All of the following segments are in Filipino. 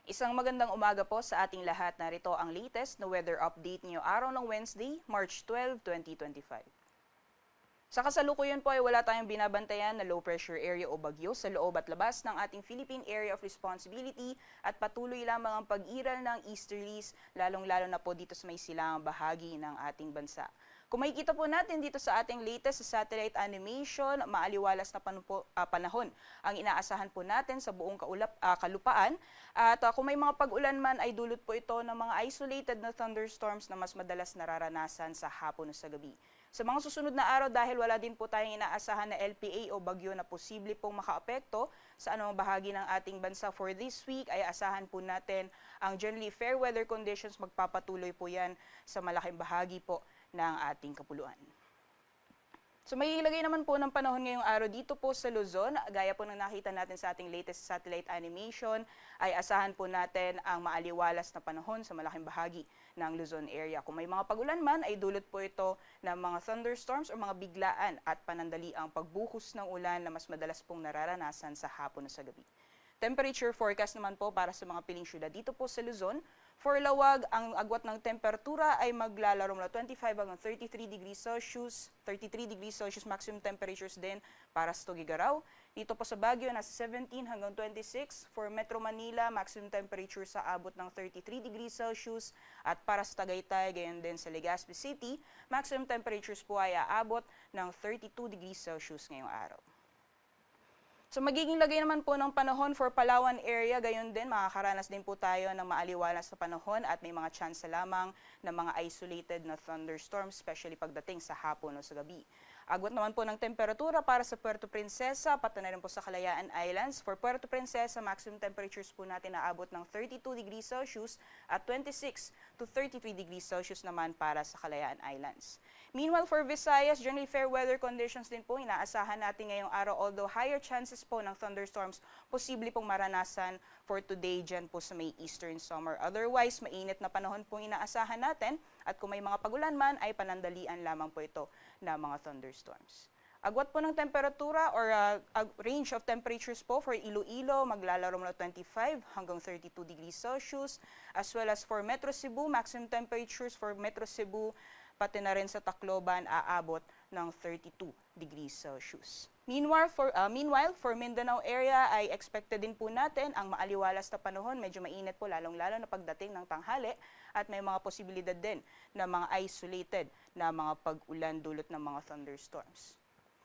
Isang magandang umaga po sa ating lahat. Narito ang latest na weather update niyo araw ng Wednesday, March 12, 2025. Sa kasalukuyan po ay wala tayong binabantayan na low pressure area o bagyo sa loob at labas ng ating Philippine Area of Responsibility at patuloy lamang ang pag-iral ng easterlies, lalong-lalo na po dito sa may silangang bahagi ng ating bansa. Kung makikita po natin dito sa ating latest sa satellite animation, maaliwalas na panahon ang inaasahan po natin sa buong kalupaan. At kung may mga pag-ulan man ay dulot po ito ng mga isolated na thunderstorms na mas madalas nararanasan sa hapon o sa gabi. Sa mga susunod na araw, dahil wala din po tayong inaasahan na LPA o bagyo na posible pong makaapekto sa anumang bahagi ng ating bansa for this week, ay asahan po natin ang generally fair weather conditions. Magpapatuloy po yan sa malaking bahagi po ng ating kapuluan. So may ilagay naman po ng panahon ngayong araw dito po sa Luzon. Gaya po ng nakita natin sa ating latest satellite animation, ay asahan po natin ang maaliwalas na panahon sa malaking bahagi ng Luzon area. Kung may mga pag-ulan man, ay dulot po ito ng mga thunderstorms o mga biglaan at panandali ang pagbuhos ng ulan na mas madalas pong nararanasan sa hapon o sa gabi. Temperature forecast naman po para sa mga piling syudad dito po sa Luzon. For Lawag, ang agwat ng temperatura ay maglalaro mula 25 hanggang 33 degrees Celsius, 33 degrees Celsius maximum temperatures din para sa Tuguegarao. Dito po sa Baguio, nasa 17 hanggang 26. For Metro Manila, maximum temperature sa abot ng 33 degrees Celsius. At para sa Tagaytay, gayon din sa Legazpi City, maximum temperatures po ay aabot ng 32 degrees Celsius ngayong araw. So magiging lagay naman po ng panahon for Palawan area, gayon din makakaranas din po tayo ng maaliwalas na panahon at may mga chance lamang ng mga isolated na thunderstorms, especially pagdating sa hapon o sa gabi. Agwat naman po ng temperatura para sa Puerto Princesa, pati na rin po sa Kalayaan Islands. For Puerto Princesa, maximum temperatures po natin naabot ng 32 degrees Celsius at 26 to 33 degrees Celsius naman para sa Kalayaan Islands. Meanwhile, for Visayas, generally fair weather conditions din po inaasahan natin ngayong araw, although higher chances po ng thunderstorms posible pong maranasan for today dyan po sa may eastern summer. Otherwise, mainit na panahon po inaasahan natin at kung may mga pagulan man ay panandalian lamang po ito na mga thunderstorms. Agwat po ng temperatura or range of temperatures po for Iloilo, maglalaro mula 25 hanggang 32 degrees Celsius, as well as for Metro Cebu, maximum temperatures for Metro Cebu, pati na rin sa Tacloban, aabot ng 32 degrees Celsius. Meanwhile, for Mindanao area ay expected din po natin ang maaliwalas na panahon. Medyo mainit po lalong-lalo na pagdating ng tanghali at may mga posibilidad din na mga isolated na mga pag-ulan dulot ng mga thunderstorms.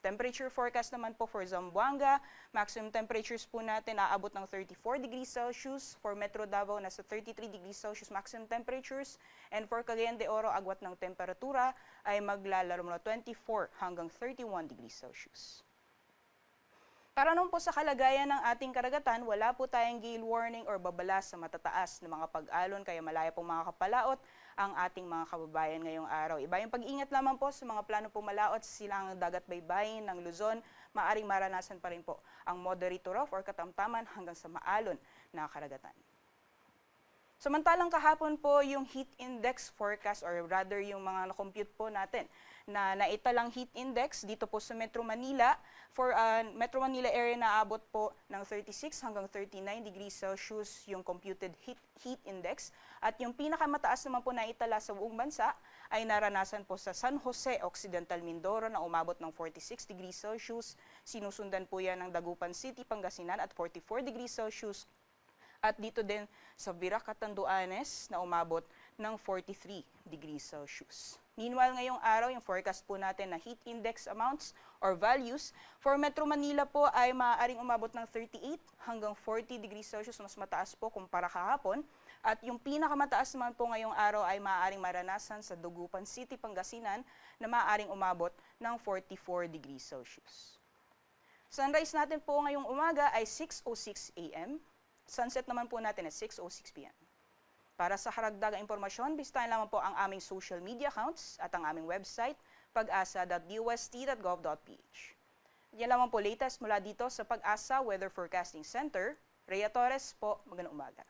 Temperature forecast naman po for Zamboanga, maximum temperatures po natin aabot ng 34 degrees Celsius. For Metro Davao, nasa 33 degrees Celsius maximum temperatures. And for Cagayan de Oro, agwat ng temperatura ay maglalaro mula 24 hanggang 31 degrees Celsius. Para naman po sa kalagayan ng ating karagatan, wala po tayong gale warning or babala sa matataas na mga pag-alon, kaya malaya pong mga kapalaot ang ating mga kababayan ngayong araw. Iba yung pag-ingat lamang po sa mga plano pumalaot sa silangang dagat baybayin ng Luzon, maaring maranasan pa rin po ang moderate to rough or katamtaman hanggang sa maalon na karagatan. Samantalang kahapon po yung heat index forecast or rather yung mga na-compute po natin na naitalang heat index dito po sa Metro Manila. For Metro Manila area naabot po ng 36 hanggang 39 degrees Celsius yung computed heat index. At yung pinakamataas naman po na itala sa buong bansa ay naranasan po sa San Jose, Occidental Mindoro na umabot ng 46 degrees Celsius. Sinusundan po yan ng Dagupan City, Pangasinan at 44 degrees Celsius. At dito din sa Virac, Catanduanes na umabot ng 43 degrees Celsius. Meanwhile, ngayong araw, yung forecast po natin na heat index amounts or values for Metro Manila po ay maaaring umabot ng 38 hanggang 40 degrees Celsius, mas mataas po kumpara kahapon. At yung pinakamataas naman po ngayong araw ay maaaring maranasan sa Dagupan City, Pangasinan na maaaring umabot ng 44 degrees Celsius. Sunrise natin po ngayong umaga ay 6:06 a.m. Sunset naman po natin at 6:06 p.m. Para sa karagdagang impormasyon, bisitahin lamang po ang aming social media accounts at ang aming website, pag-asa.dust.gov.ph. Yan lamang po latest mula dito sa Pag-asa Weather Forecasting Center. Rhea Torres po, magandang umaga.